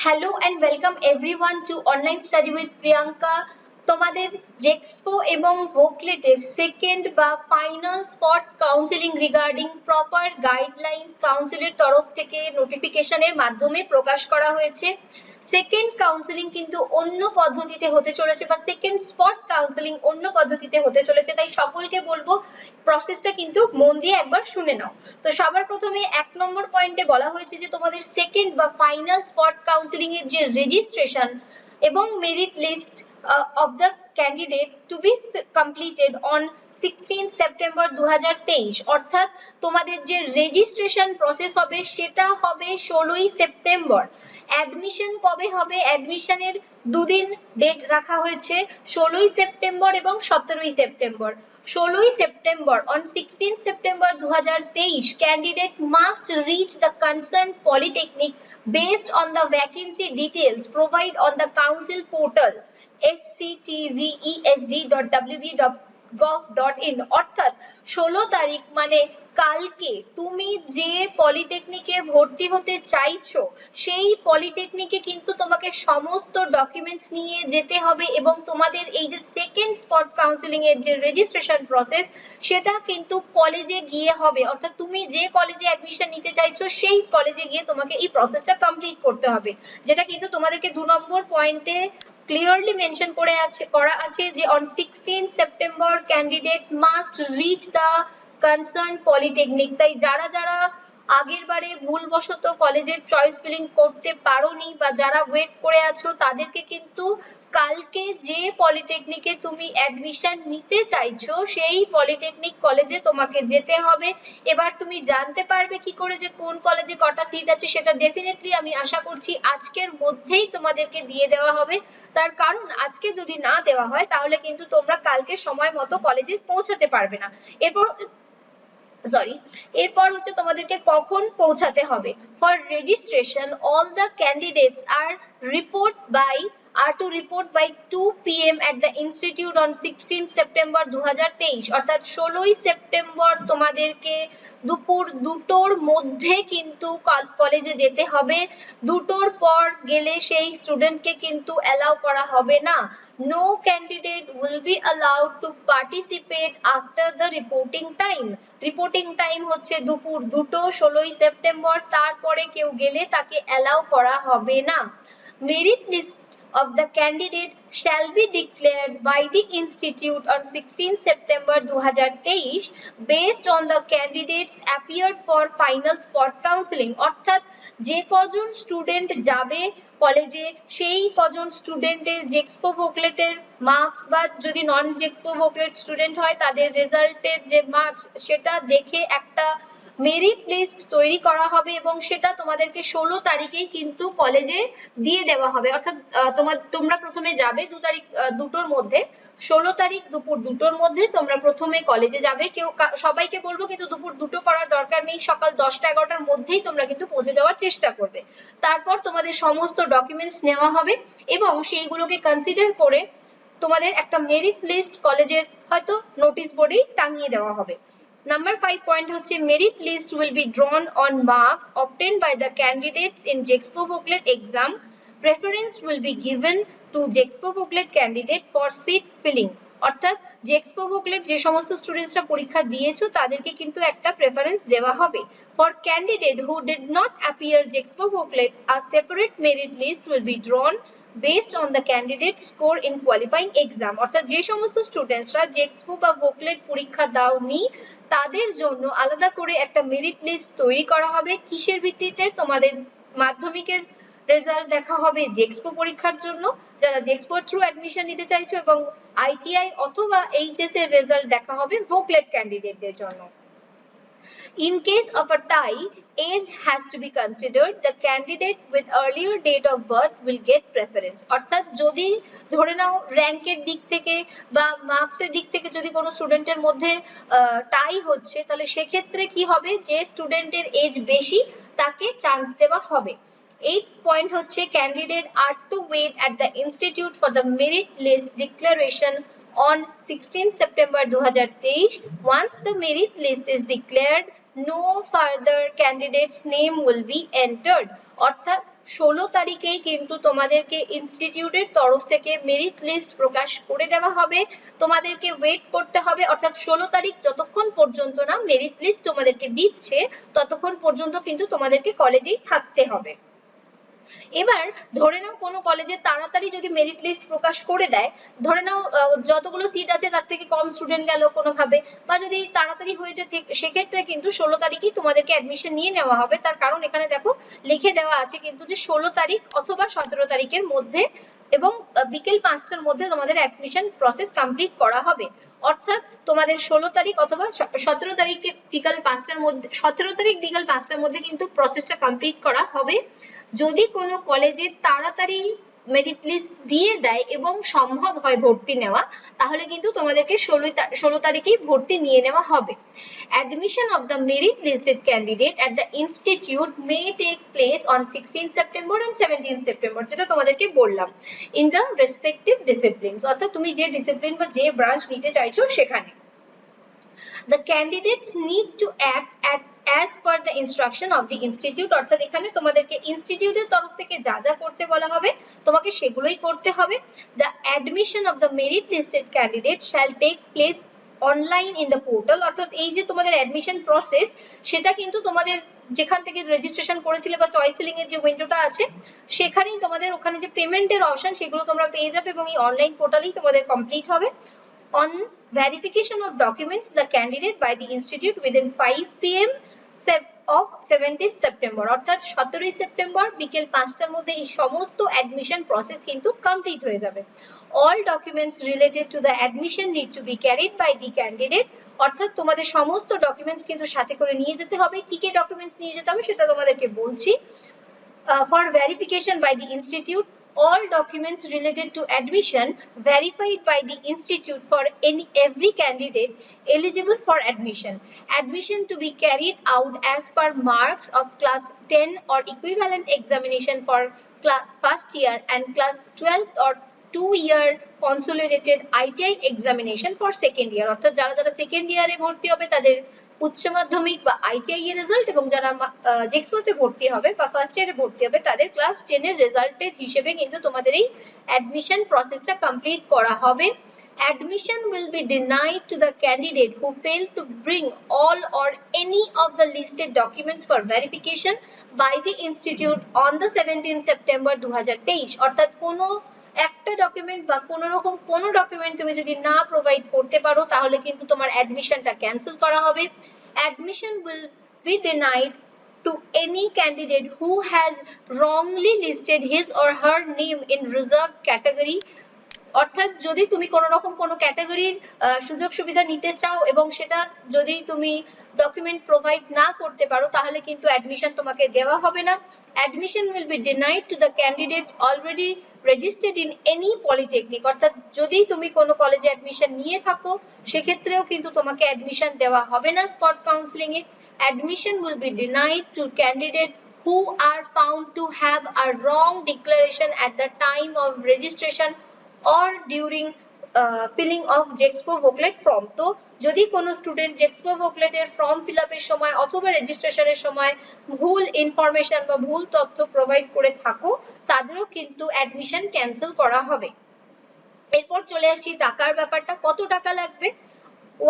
Hello and welcome everyone to Online Study with Priyanka. তোমাদের জেক্সপো এবং ভোকলেটের second বা final spot counselling regarding proper guidelines কাউন্সিলের তরফ থেকে নোটিফিকেশনের মাধ্যমে প্রকাশ করা হয়েছে। সেকেন্ড কাউন্সিলিং কিন্তু অন্য পদ্ধতিতে হতে চলেছে বা সেকেন্ড স্পট কাউন্সিলিং অন্য পদ্ধতিতে হতে চলেছে, তাই সকলকে বলবো প্রসেসটা কিন্তু মন দিয়ে একবার শুনে নাও। তো সবার প্রথমে 1 নম্বর পয়েন্টে বলা হয়েছে যে তোমাদের সেকেন্ড বা ফাইনাল স্পট কাউন্সিলিং এর যে রেজিস্ট্রেশন এবং merit list of the candidate to be completed on 16 September 2023 অর্থাৎ তোমাদের যে রেজিস্ট্রেশন প্রসেস হবে সেটা হবে 16ই সেপ্টেম্বর। অ্যাডমিশন কবে হবে? অ্যাডমিশনের দুদিন ডেট রাখা হয়েছে, 16ই সেপ্টেম্বর এবং 17ই সেপ্টেম্বর। 16ই September on 16 September 2023 candidate must reach the concerned polytechnic based on the vacancy details provided on the council portal sctvesd.wb.gov.in অর্থাৎ 16 তারিখ মানে কালকে তুমি যে পলিটেকনিকে ভর্তি হতে চাইছো সেই পলিটেকনিকে কিন্তু তোমাকে সমস্ত ডকুমেন্টস নিয়ে যেতে হবে এবং তোমাদের এই যে সেকেন্ড স্পট কাউন্সিলিং এর যে রেজিস্ট্রেশন প্রসেস সেটা কিন্তু কলেজে গিয়ে হবে, অর্থাৎ তুমি যে কলেজে অ্যাডমিশন নিতে চাইছো সেই কলেজে গিয়ে তোমাকে এই প্রসেসটা কমপ্লিট করতে হবে, যেটা কিন্তু তোমাদেরকে 2 নম্বর পয়েন্টে clearly mention করা আছে যে on 16 September candidate must reach the concerned polytechnic। তাই যারা যারা আগের বারে ভুলবশত কলেজের চয়েস ফিলিং করতে পারোনি বা যারা ওয়েট করে আছো তাদেরকে কিন্তু কালকে যে পলিটেকনিকে তুমি অ্যাডমিশন নিতে চাইছো সেই পলিটেকনিক কলেজে তোমাকে যেতে হবে। এবার তুমি জানতে পারবে কি করে যে কোন কলেজে কটা সিট আছে, সেটা ডেফিনেটলি আমি আশা করছি আজকের মধ্যেই তোমাদেরকে দিয়ে দেওয়া হবে। তার কারণ আজকে যদি না দেওয়া হয় তাহলে কিন্তু তোমরা কালকে সময় মতো কলেজে পৌঁছাতে পারবে না। এরপর হচ্ছে তোমাদেরকে কখন পৌঁছাতে হবে। For registration all the candidates are to report by 2 PM at the institute on 16 September 2023 অর্থাৎ 16ই সেপ্টেম্বর তোমাদেরকে দুপুর 2টোর মধ্যে কিন্তু কলেজে যেতে হবে। 2টোর পর গেলে সেই স্টুডেন্টকে কিন্তু অ্যালাউ করা হবে না। No candidate will be allowed to participate after the reporting time। Reporting time হচ্ছে দুপুর 2টো 16ই সেপ্টেম্বর, তারপরে কেউ গেলে তাকে অ্যালাউ করা হবে না। Merit list of the candidate shall be declared by the institute on 16 September 2023 based on the candidates appeared for final spot counseling অর্থাৎ যে কজন স্টুডেন্ট যাবে কলেজে সেই কজন স্টুডেন্টের জেক্সপো ভোকলেটের মার্কস বা যদি নন জেক্সপো ভোকলেট স্টুডেন্ট হয় তাদের রেজাল্টের যে মার্কস সেটা দেখে একটা মেরিট লিস্ট তৈরি করা হবে এবং সেটা তোমাদেরকে 16 তারিখেই কিন্তু কলেজে দিয়ে দেওয়া হবে। অর্থাৎ তোমরা প্রথমে যাবে 2 তারিখ 2টোর মধ্যে, 16 তারিখ দুপুর 2টোর মধ্যে তোমরা প্রথমে কলেজে যাবে। সবাইকে বলবো কিন্তু দুপুর 2টো করার দরকার নেই, সকাল 10টা 11টার মধ্যেই তোমরা কিন্তু পৌঁছে যাওয়ার চেষ্টা করবে। তারপর তোমাদের সমস্ত ডকুমেন্টস নেওয়া হবে এবং সেইগুলোকে কনসিডার করে তোমাদের একটা মেরিট লিস্ট কলেজের হয়তো নোটিশ বোর্ডেই টাঙিয়ে দেওয়া হবে। Number 5 point হচ্ছে merit list will be drawn on marks obtained by the candidates in Jexpo Booklet exam. Preference will be given to Jexpo Booklet candidate for seat filling অর্থাৎ Jexpo Booklet যে সমস্ত স্টুডেন্টসরা পরীক্ষা দিয়েছো তাদেরকে কিন্তু একটা প্রেফারেন্স দেওয়া হবে। For candidate who did not appear Jexpo Booklet, a separate merit list will be drawn based on the candidate score in qualifying exam অর্থাৎ যে সমস্ত স্টুডেন্টসরা জেক্সপো বা ভোকলেট পরীক্ষা দাওনি তাদের জন্য আলাদা করে একটা মেরিট লিস্ট তৈরি করা হবে। কিসের ভিত্তিতে? তোমাদের মাধ্যমিকের রেজাল্ট দেখা হবে জেক্সপো পরীক্ষার জন্য, যারা জেক্সপো থ্রু অ্যাডমিশন নিতে চাইছো, এবং আইটিআই অথবা এইচএস এর রেজাল্ট দেখা হবে ভোকলেট ক্যান্ডিডেটদের জন্য। In case of a tie, age has to be considered. The candidate with earlier date of birth will get preference অর্থাৎ যদি ধরে নাও র্যাঙ্কের দিক থেকে বা মার্কসের দিক থেকে যদি কোনো স্টুডেন্টের মধ্যে টাই হচ্ছে তাহলে সেক্ষেত্রে কি হবে, যে স্টুডেন্টের এজ বেশি তাকে চান্স দেওয়া হবে। 8 point হচ্ছে candidate are to wait at the institute for the merit list declaration on 16 September 2023. Once the merit list is declared, no further candidate's name will be entered অর্থাৎ 16 তারিখেই কিন্তু তোমাদেরকে ইনস্টিটিউটের তরফ থেকে মেরিট লিস্ট প্রকাশ করে দেওয়া হবে। তোমাদেরকে ওয়েট করতে হবে, অর্থাৎ 16 তারিখ যতক্ষণ পর্যন্ত না মেরিট লিস্ট তোমাদেরকে দিচ্ছে ততক্ষণ পর্যন্ত কিন্তু তোমাদেরকে কলেজেই থাকতে হবে। এবার ধরে নাও কোনো কলেজে তাড়াতাড়ি যদি মেরিট লিস্ট প্রকাশ করে দেয়, ধরে নাও যতগুলো সিট আছে তার থেকে কম স্টুডেন্ট গেল কোনোভাবে, বা যদি তাড়াতাড়ি হয়ে যায় সেক্ষেত্রে কিন্তু 16 তারিখই তোমাদেরকে অ্যাডমিশন নিয়ে নেওয়া হবে। তার কারণ এখানে দেখো লিখে দেওয়া আছে কিন্তু যে 16 তারিখ অথবা 17 তারিখের মধ্যে এবং বিকেল 5টার মধ্যে তোমাদের অ্যাডমিশন প্রসেস কমপ্লিট করা হবে। অর্থাৎ তোমাদের 16 তারিখ অথবা 17 তারিখে বিকাল 5টার মধ্যে, 17 তারিখ বিকাল 5টার মধ্যে কিন্তু প্রসেসটা কমপ্লিট করা হবে। যদি কোনো কলেজে তাড়াতাড়ি মেরিট লিস্ট দিয়ে দেয় এবং সম্ভব হয় ভর্তি নেওয়া, তাহলে কিন্তু তোমাদেরকে 16 তারিখেই ভর্তি নিয়ে নেওয়া হবে। Admission of the merit listed candidate at the institute may take place on 16 September and 17 September, যেটা তোমাদেরকে বললাম, in the respective disciplines, অর্থাৎ তুমি যে ডিসিপ্লিন বা যে ব্রাঞ্চ নিতে চাইছো সেখানে। The candidates need to act as per the instruction of the institute, অর্থাৎ এখানে তোমাদেরকে ইনস্টিটিউটের তরফ থেকে যা যা করতে বলা হবে তোমাকে সেগুলোই করতে হবে। The admission of the merit listed candidate shall take place online in the portal, অর্থাৎ এই যে তোমাদের অ্যাডমিশন প্রসেস সেটা কিন্তু তোমাদের যেখান থেকে রেজিস্ট্রেশন করেছিলে বা চয়েস ফিলিং এর যে উইন্ডোটা আছে সেখানেই তোমাদের ওখানে যে পেমেন্টের অপশন সেগুলো তোমরা পেয়ে যাবে এবং এই অনলাইন পোর্টালেই তোমাদের কমপ্লিট হবে। On verification of documents, the candidate by the institute within 5 p.m. of 17th September, অর্থাৎ 17 সেপ্টেম্বর বিকেল 5টার মধ্যে এই সমস্ত অ্যাডমিশন প্রসেস কিন্তু কমপ্লিট হয়ে যাবে। All documents related to the admission need to be carried by the candidate, অর্থাৎ তোমাদের সমস্ত ডকুমেন্টস কিন্তু সাথে করে নিয়ে যেতে হবে। কি কি ডকুমেন্টস নিয়ে যেতে হবে সেটা তোমাদেরকে বলছি। For verification by the institute, all documents related to admission verified by the institute for every candidate eligible for admission. Admission to be carried out as per marks of class 10 or equivalent examination for first year and class 12 or 2-year consolidated ITI examination for second year, অর্থাৎ যারা যারা second ইয়ারে ভর্তি হবে তাদের উচ্চ মাধ্যমিক বা আইটিআই এর রেজাল্ট এবং যারা জেক্সপোতে ভর্তি হবে বা ফার্স্ট ইয়ারে ভর্তি হবে তাদের ক্লাস 10 এর রেজাল্টের হিসেবে কিন্তু তোমাদের এই অ্যাডমিশন প্রসেসটা কমপ্লিট করা হবে। Admission will be denied to the candidate who failed to bring all or any of the listed documents for verification by the institute on the 17th September 2023, অর্থাৎ কোনো একটা ডকুমেন্ট বা কোনো রকম কোনো ডকুমেন্ট তুমি যদি না প্রোভাইড করতে পারো তাহলে কিন্তু তোমার অ্যাডমিশনটা ক্যান্সেল করা হবে। Admission will be denied to any candidate who has wrongly listed his or her name in reserved category, অর্থাৎ যদি তুমি কোনো রকম কোনো ক্যাটাগরির সুযোগ সুবিধা নিতে চাও এবং সেটা যদি তুমি ডকুমেন্ট প্রোভাইড না করতে পারো তাহলে কিন্তু অ্যাডমিশন তোমাকে দেওয়া হবে না। Admission will be denied to the candidate already registered in any polytechnic, অর্থাৎ যদি তুমি কোনো কলেজে অ্যাডমিশন নিয়ে থাকো সেক্ষেত্রেও কিন্তু তোমাকে অ্যাডমিশন দেওয়া হবে না স্পট কাউন্সিলিং এ। Admission will be denied to candidate who are found to have a wrong declaration at the time of registration or during filling of Jexpo booklet form, তো যদি কোনো স্টুডেন্ট Jexpo booklet এর form fill আপের সময় অথবা রেজিস্ট্রেশনের সময় ভুল ইনফরমেশন বা ভুল তথ্য প্রোভাইড করে থাকো তাদেরও কিন্তু অ্যাডমিশন ক্যান্সেল করা হবে। এরপর চলে আসছি টাকার ব্যাপারটা, কত টাকা লাগবে।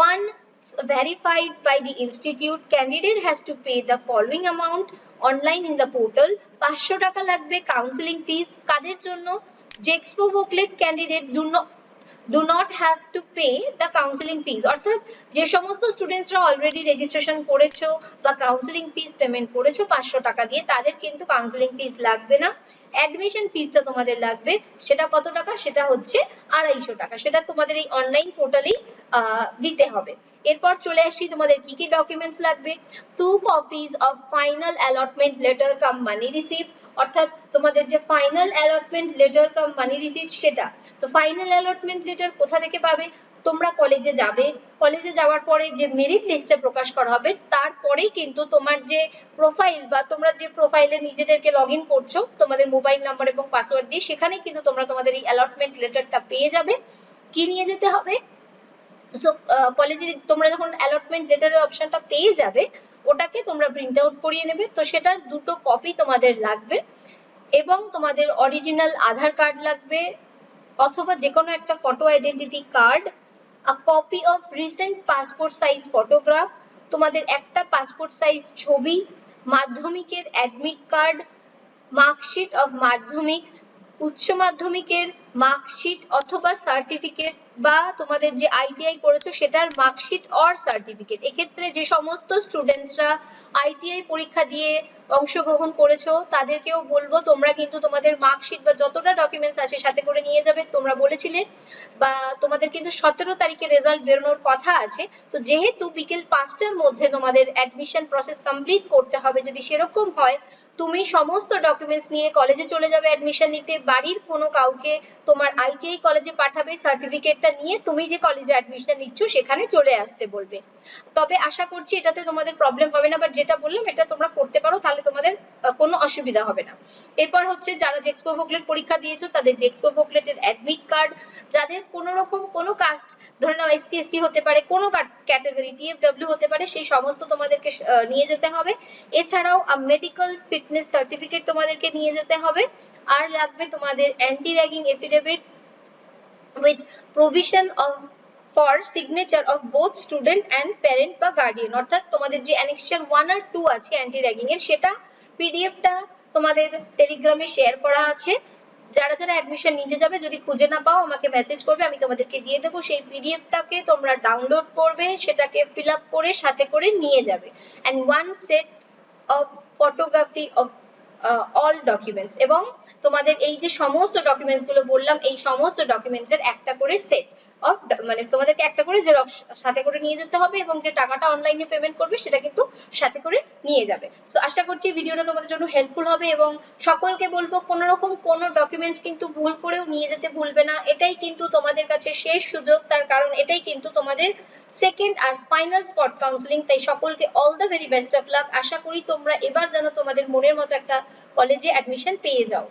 Once verified by the institute, candidate has to pay the following amount online in the portal. 500 টাকা লাগবে কাউন্সিলিং ফিস। কাদের জন্য? Jexpo booklet candidate do not have to pay the counseling fees, অর্থাৎ যে সমস্ত স্টুডেন্টসরা অলরেডি রেজিস্ট্রেশন করেছো বা কাউন্সিলিং ফিস পেমেন্ট করেছো 500 টাকা দিয়ে তাদের কিন্তু কাউন্সিলিং ফিস লাগবে না। অ্যাডমিশন ফিসটা তোমাদের লাগবে, সেটা কত টাকা? সেটা হচ্ছে 250 টাকা, সেটা তোমাদের এই অনলাইন পোর্টালেই দিতে হবে। এরপর চলে আসছি তোমাদের কি কি ডকুমেন্টস লাগবে। 2 copies of final allotment letter cum money receipt, অর্থাৎ তোমাদের যে final allotment letter cum money receipt সেটা। তো ফাইনাল অ্যালটমেন্ট লেটার কোথা থেকে পাবে? তোমরা কলেজে যাবে, কলেজে যাওয়ার পরে যে মেরিট লিস্টে প্রকাশ করা হবে তারপরেই কিন্তু তোমার যে প্রোফাইল বা তোমরা যে প্রোফাইলে নিজেদেরকে লগ ইন করছো তোমাদের মোবাইল নাম্বার এবং পাসওয়ার্ড দিয়ে সেখানেই কিন্তু তোমরা তোমাদের এই অ্যালটমেন্ট লেটারটা পেয়ে যাবে। কি নিয়ে যেতে হবে? সো কলেজে তোমরা যখন অ্যালটমেন্ট লেটারের অপশনটা পেয়ে যাবে ওটাকে তোমরা প্রিন্ট আউট করিয়ে নেবে, তো সেটার 2টো কপি তোমাদের লাগবে। এবং তোমাদের অরিজিনাল আধার কার্ড লাগবে অথবা যে কোনো একটা photo identity card, a copy of recent passport size photograph, তোমাদের একটা পাসপোর্ট সাইজ ছবি, মাধ্যমিকের অ্যাডমিট কার্ড, মার্কশিট অফ মাধ্যমিক, উচ্চ মাধ্যমিকের মার্কশিট অথবা সার্টিফিকেট, বা তোমাদের যে আইটিআই করেছো সেটার মার্কশিট অর সার্টিফিকেট। এক্ষেত্রে যে সমস্ত স্টুডেন্টসরা আইটিআই পরীক্ষা দিয়ে অংশগ্রহণ করেছো তাদেরকেও বলবো তোমরা কিন্তু তোমাদের মার্কশিট বা যতটা ডকুমেন্টস আছে সাথে করে নিয়ে যাবে। তোমরা বলেছিলে বা তোমাদের কিন্তু 17 তারিখে রেজাল্ট বেরোনোর কথা আছে, তো যেহেতু বিকেল 5টার মধ্যে তোমাদের অ্যাডমিশন প্রসেস কমপ্লিট করতে হবে, যদি সেরকম হয় তুমি সমস্ত ডকুমেন্টস নিয়ে কলেজে চলে যাবে অ্যাডমিশন নিতে, বাড়ির কোনো কাউকে তোমার আইটিআই কলেজে পাঠাবে, সার্টিফিকেটটা নিয়ে তুমি যে কলেজে অ্যাডমিশন নিচ্ছ সেখানে চলে আসতে বলবে। তবে আশা করছি এটাতে তোমাদের প্রবলেম হবে না, বাট যেটা বললাম এটা তোমরা করতে পারো, তাহলে তোমাদের কোনো অসুবিধা হবে না। এরপর হচ্ছে যারা জেক্সপো বুকলেট পরীক্ষা দিয়েছো তাদের জেক্সপো বুকলেটের অ্যাডমিট কার্ড, যাদের কোনো রকম কোনো কাস্ট, ধরে নাও এসসি এসটি হতে পারে, কোনো ক্যাটাগরি টিএফডব্লিউ হতে পারে, সেই সমস্ত তোমাদেরকে নিয়ে যেতে হবে। এছাড়াও মেডিকেল ফিটনেস সার্টিফিকেট তোমাদেরকে নিয়ে যেতে হবে। আর লাগবে তোমাদের anti ragging affidavit with provision of for signature of both student and parent বা গার্ডিয়ান, অর্থাৎ তোমাদের যে অ্যানেক্সার 1 আর 2 আছে অ্যান্টি র্যাগিং এর, সেটা পিডিএফটা তোমাদের টেলিগ্রামে শেয়ার করা আছে। যারা যারা অ্যাডমিশন নিতে যাবে যদি খুঁজে না পাও আমাকে মেসেজ করবে, আমি তোমাদেরকে দিয়ে দেবো। সেই পিডিএফটাকে তোমরা ডাউনলোড করবে, সেটাকে ফিল আপ করে সাথে করে নিয়ে যাবে। And one set of photography of all documents, এবং তোমাদের এই যে সমস্ত ডকুমেন্টস গুলো বললাম এই সমস্ত ডকুমেন্টস এর একটা করে সেট অফ, মানে তোমাদেরকে একটা করে জেরক্স সাথে করে নিয়ে যেতে হবে, এবং যে টাকাটা অনলাইনে পেমেন্ট করবে সেটা কিন্তু সাথে করে নিয়ে যাবে। সো আশা করছি ভিডিওটা তোমাদের জন্য হেল্পফুল হবে, এবং সকলকে বলবো কোনো রকম কোনো ডকুমেন্টস কিন্তু ভুল করেও নিয়ে যেতে ভুলবে না। এটাই কিন্তু তোমাদের কাছে শেষ সুযোগ, তার কারণ এটাই কিন্তু তোমাদের সেকেন্ড আর ফাইনাল স্পট কাউন্সিলিং। তাই সকলকে all the very best of luck. আশা করি তোমরা এবার যেন তোমাদের মনের মতো একটা কলেজে অ্যাডমিশন পেয়ে যাও।